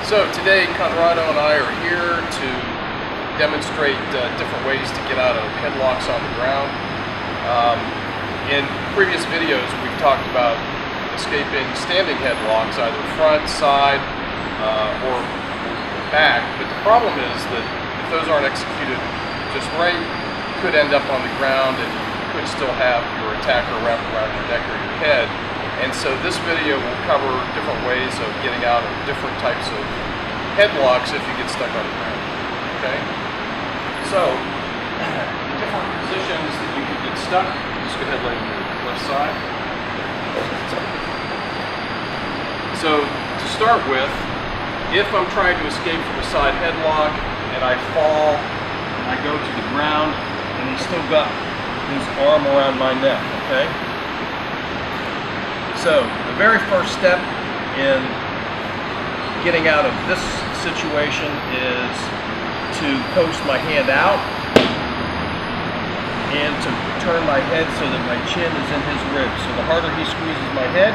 So today Conrado and I are here to demonstrate different ways to get out of headlocks on the ground. In previous videos we've talked about escaping standing headlocks, either front, side, or back, but the problem is that if those aren't executed just right, you could end up on the ground and you could still have your attacker wrapped around your neck or your head. And so this video will cover different ways of getting out of different types of headlocks if you get stuck on the ground. Okay? So, the different positions that you can get stuck, just go ahead and lay on your left side. So, to start with, if I'm trying to escape from a side headlock and I fall and I go to the ground and he's still got his arm around my neck, okay? So, the very first step in getting out of this situation is to coast my hand out and to turn my head so that my chin is in his ribs. So the harder he squeezes my head,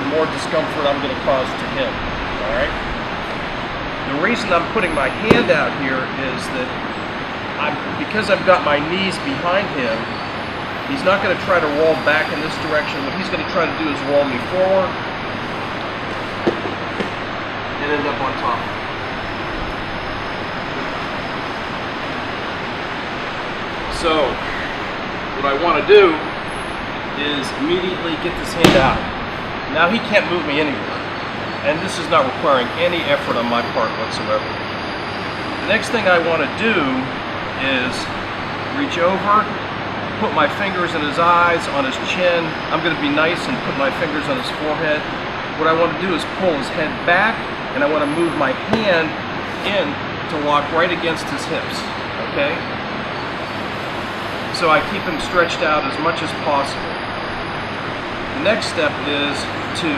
the more discomfort I'm going to cause to him. Alright? The reason I'm putting my hand out here is that because I've got my knees behind him, he's not going to try to roll back in this direction. What he's going to try to do is roll me forward and end up on top. So, what I want to do is immediately get this hand out. Now he can't move me anywhere, and this is not requiring any effort on my part whatsoever. The next thing I want to do is reach over, put my fingers in his eyes, on his chin. I'm going to be nice and put my fingers on his forehead. What I want to do is pull his head back, and I want to move my hand in to lock right against his hips, okay? So I keep him stretched out as much as possible. The next step is to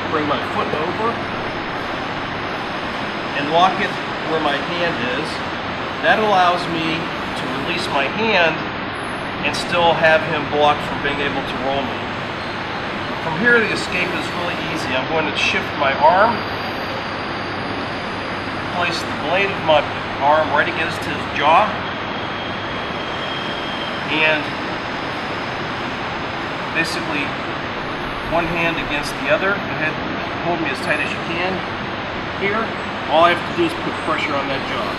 bring my foot over and lock it where my hand is. That allows me to release my hand and still have him blocked from being able to roll me. From here, the escape is really easy. I'm going to shift my arm, place the blade of my arm right against his jaw, and basically one hand against the other. Go ahead, hold me as tight as you can. Here, all I have to do is put pressure on that jaw,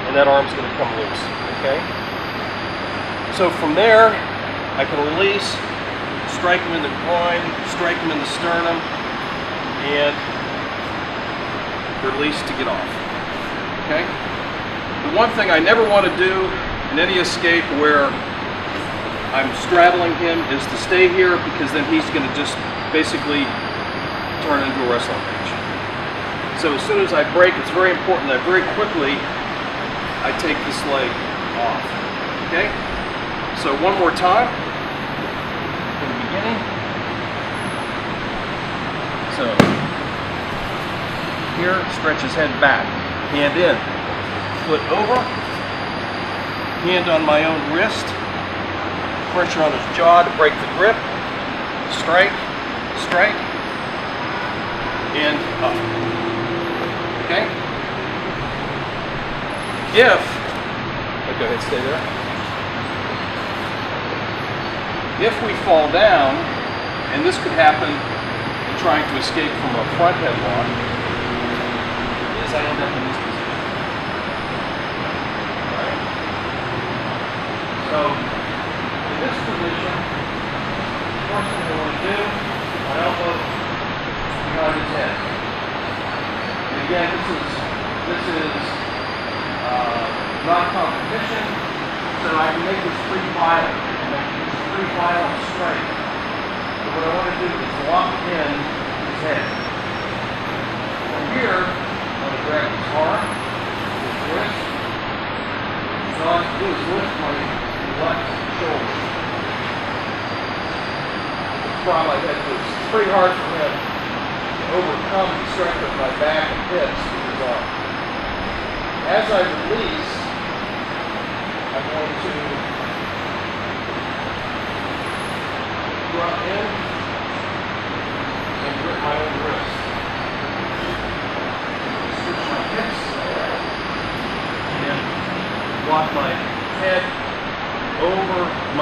and that arm's going to come loose, okay? So from there, I can release, strike him in the groin, strike him in the sternum, and release to get off, okay? The one thing I never want to do in any escape where I'm straddling him is to stay here, because then he's going to just basically turn into a wrestling match. So as soon as I break, it's very important that very quickly I take this leg off, okay? So one more time, from the beginning. So, here, stretch his head back, hand in, foot over, hand on my own wrist, pressure on his jaw to break the grip, strike, strike, and up. Okay? Go ahead, stay there. If we fall down, and this could happen in trying to escape from a front headlock, is I end up in this position. Alright? So, in this position, the first thing I want to do, my elbow behind his head. And again, this is not competition, so I can make this pretty violent. Pretty violent strike. So what I want to do is lock in his head. From here, I'm going to grab his arm, his wrist. So all I have to do is lift my left shoulder. The problem I've had to do is it's pretty hard for him to overcome the strength of my back and hips with his arm. As I release, I'm going to drop in and grip my own wrist.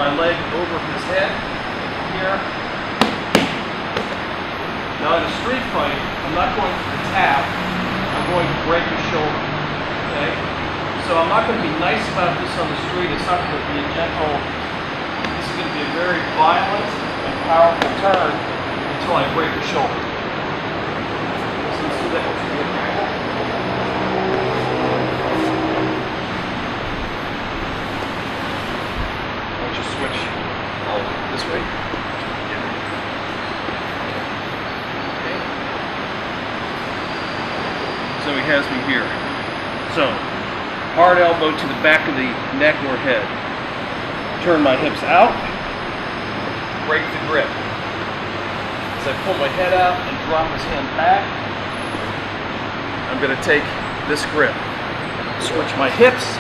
my leg over his head here. Now in a street fight, I'm not going to tap, I'm going to break his shoulder, okay? So I'm not going to be nice about this on the street, it's not going to be a gentle, this is going to be a very violent and powerful turn until I break the shoulder. So let's do that with the angle. Why don't you switch this way? Okay. So he has me here. So, hard elbow to the back of the neck or head. Turn my hips out. Break the grip. As I pull my head out and drop his hand back, I'm going to take this grip. Switch my hips,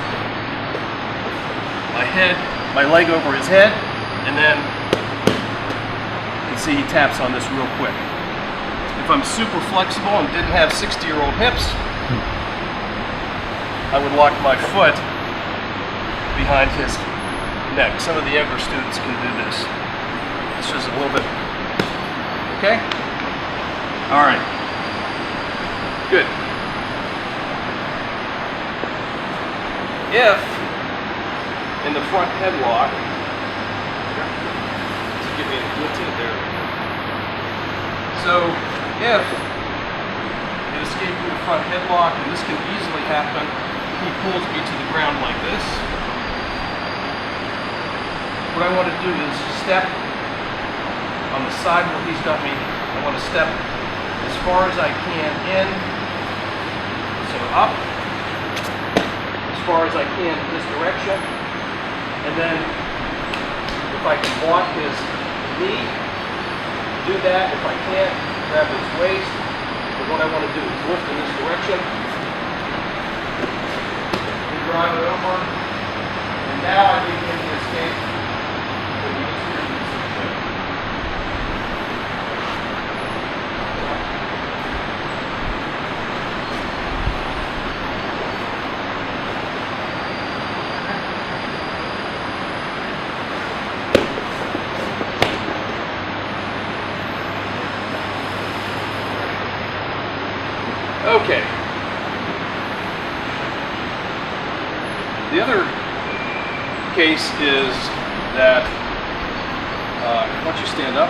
my head, my leg over his head, and then you can see he taps on this real quick. If I'm super flexible and didn't have 60-year-old hips, I would lock my foot behind his neck. Some of the younger students can do this. It's just a little bit. Okay? All right. Good. If in the front headlock, to get me in a guillotine there. So if it escaped through the front headlock, and this can easily happen, he pulls me to the ground like this. What I want to do is step on the side where he's got me. I want to step as far as I can in, so up, as far as I can in this direction, and then if I can block his knee, do that. If I can't, grab his waist. But what I want to do is lift in this direction, and drive it over, and now I begin to escape. Okay. The other case is that, why don't you stand up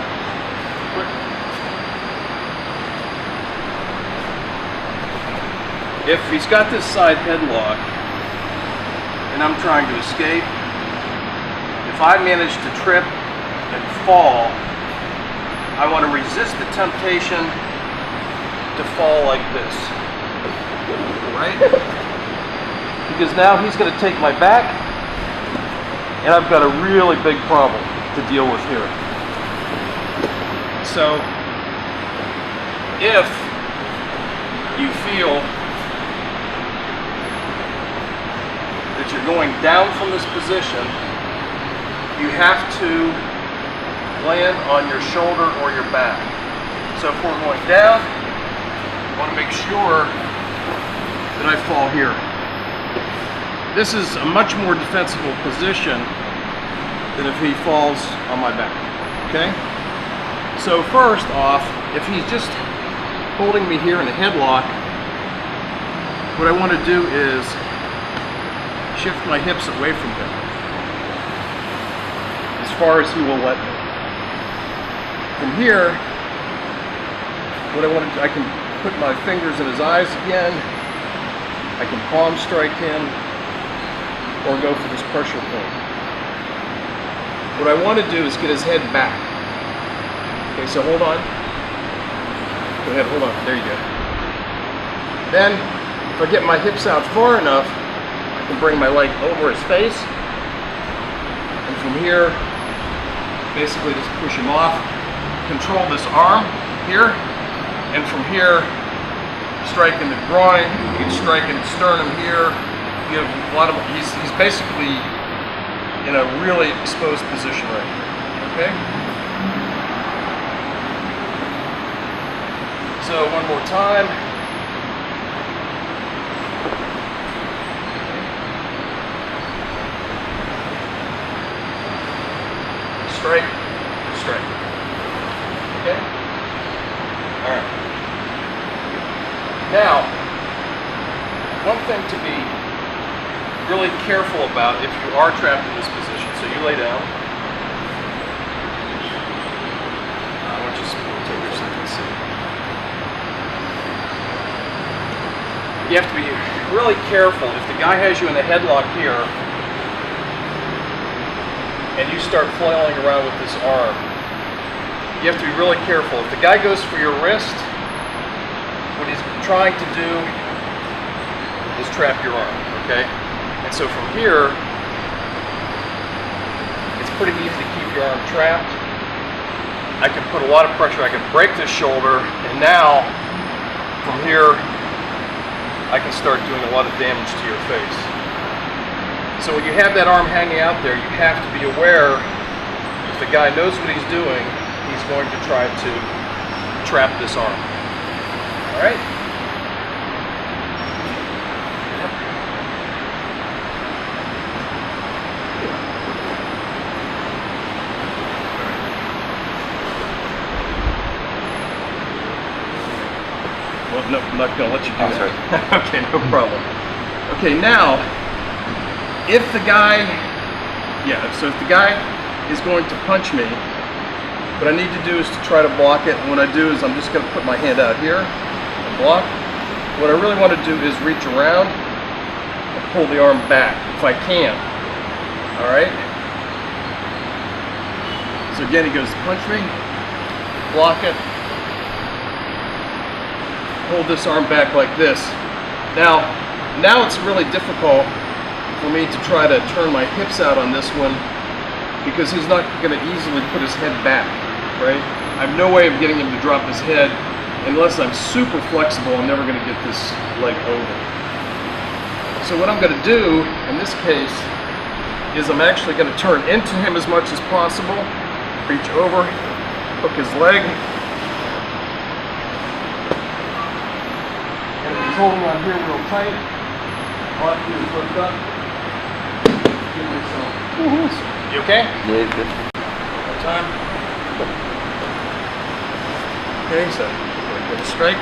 quick? If he's got this side headlock and I'm trying to escape, if I manage to trip and fall, I want to resist the temptation to fall like this, right? Because now he's going to take my back, and I've got a really big problem to deal with here. So, if you feel that you're going down from this position, you have to land on your shoulder or your back. So if we're going down, I want to make sure that I fall here. This is a much more defensible position than if he falls on my back, okay? So first off, if he's just holding me here in a headlock, what I want to do is shift my hips away from him as far as he will let me. From here, what I want to do, I can put my fingers in his eyes again. I can palm strike him or go for this pressure point. What I want to do is get his head back. Okay, so hold on. Go ahead, hold on. There you go. Then, if I get my hips out far enough, I can bring my leg over his face. And from here, basically just push him off. Control this arm here. And from here, strike in the groin, you can strike in the sternum here. You have a lot of, he's basically in a really exposed position right here, okay? So one more time. All right. Now, one thing to be really careful about if you are trapped in this position. So you lay down. I want you to take your second seat. You have to be really careful. If the guy has you in a headlock here, and you start flailing around with this arm, you have to be really careful. If the guy goes for your wrist, what he's trying to do is trap your arm, okay? And so from here, it's pretty easy to keep your arm trapped. I can put a lot of pressure, I can break this shoulder, and now, from here, I can start doing a lot of damage to your face. So when you have that arm hanging out there, you have to be aware if the guy knows what he's doing, he's going to try to trap this arm. All right? Well, no, I'm not going to let you do that. Sorry. Okay, no problem. Okay, now, if the guy is going to punch me, what I need to do is to try to block it. And what I do is I'm just going to put my hand out here and block. What I really want to do is reach around and pull the arm back if I can. All right? So again, he goes to punch me, block it, hold this arm back like this. Now it's really difficult for me to try to turn my hips out on this one because he's not going to easily put his head back, right? I have no way of getting him to drop his head unless I'm super flexible. I'm never going to get this leg over. So what I'm going to do in this case is I'm actually going to turn into him as much as possible, reach over, hook his leg, holding on here real tight. All I have to do is lift up. Give myself. You okay? Yeah, good. One time. Okay, so get a strike.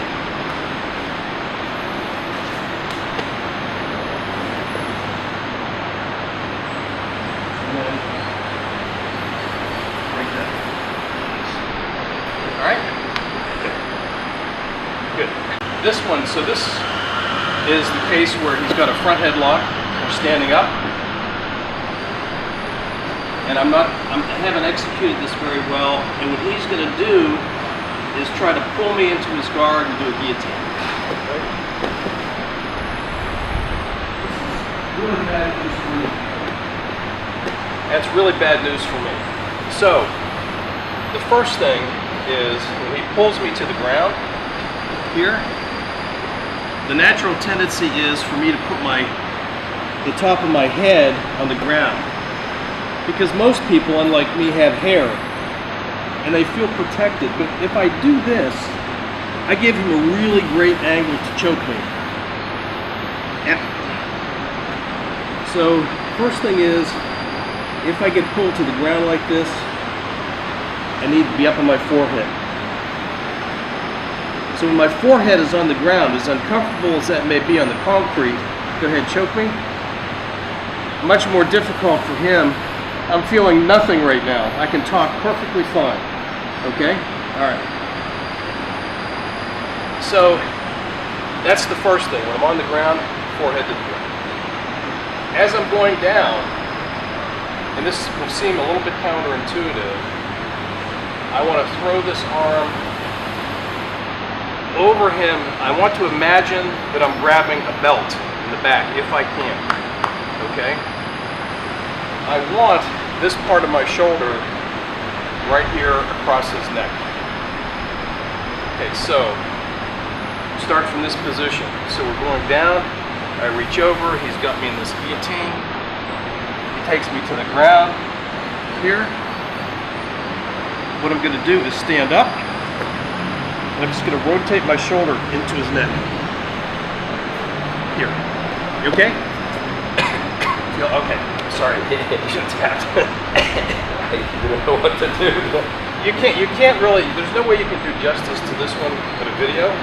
And then break that. All right. Good. This one, so this is the case where he's got a front headlock. We're standing up, and I haven't executed this very well. And what he's going to do is try to pull me into his guard and do a guillotine. Okay. Really bad news for me. That's really bad news for me. So the first thing is when he pulls me to the ground here, the natural tendency is for me to put the top of my head on the ground. Because most people, unlike me, have hair and they feel protected. But if I do this, I give him a really great angle to choke me. So first thing is, if I get pulled to the ground like this, I need to be up on my forehead. So when my forehead is on the ground, as uncomfortable as that may be on the concrete, go ahead, choke me. Much more difficult for him. I'm feeling nothing right now. I can talk perfectly fine. Okay? All right. So that's the first thing. When I'm on the ground, forehead to the ground. As I'm going down, and this will seem a little bit counterintuitive, I want to throw this arm over him. I want to imagine that I'm grabbing a belt in the back, if I can. Okay? I want this part of my shoulder right here across his neck. Okay, so start from this position. So we're going down, I reach over, he's got me in this guillotine. He takes me to the ground here. What I'm going to do is stand up. And I'm just going to rotate my shoulder into his neck. Here. You okay? Okay. Sorry. You should have tapped. I didn't know what to do. you can't really, there's no way you can do justice to this one in a video,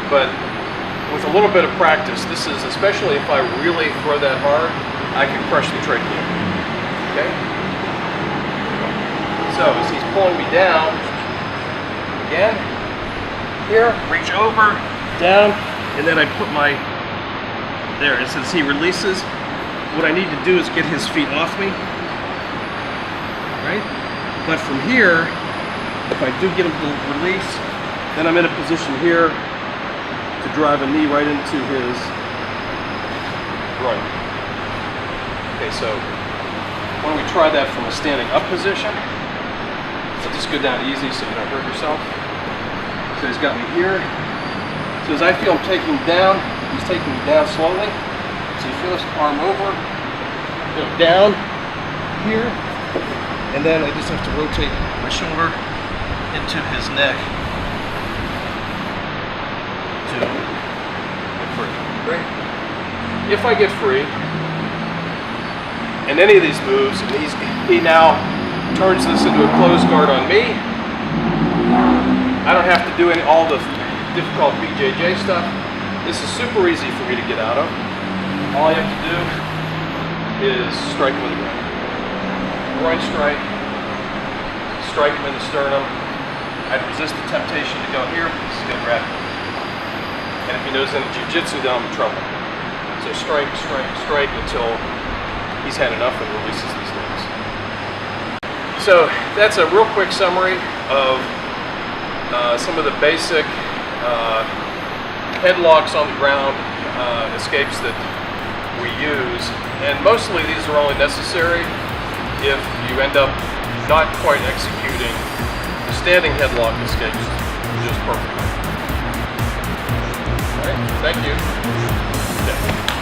but with a little bit of practice, this is, especially if I really throw that hard, I can crush the trachea. Okay? So as he's pulling me down, again, here, reach over, down, and then I put my, there, and since he releases, what I need to do is get his feet off me, right? But from here, if I do get him to release, then I'm in a position here to drive a knee right into his groin. Okay, so why don't we try that from a standing up position? So just go down easy so you don't hurt yourself. So he's got me here. So as I feel him taking me down, he's taking me down slowly. So you feel this arm over, go down here, and then I just have to rotate my shoulder into his neck to get free. Great. If I get free, in any of these moves, and he now turns this into a closed guard on me, I don't have to do all the difficult BJJ stuff. This is super easy for me to get out of. All I have to do is strike him with a groin. Groin strike, strike him in the sternum. I'd resist the temptation to go here, because he's going to grab me. And if he knows any jiu-jitsu, then I'm in trouble. So strike, strike, strike until he's had enough and releases these things. So that's a real quick summary of some of the basic headlocks on the ground escapes that we use. And mostly these are only necessary if you end up not quite executing the standing headlock escapes just perfectly. All right, thank you. Okay.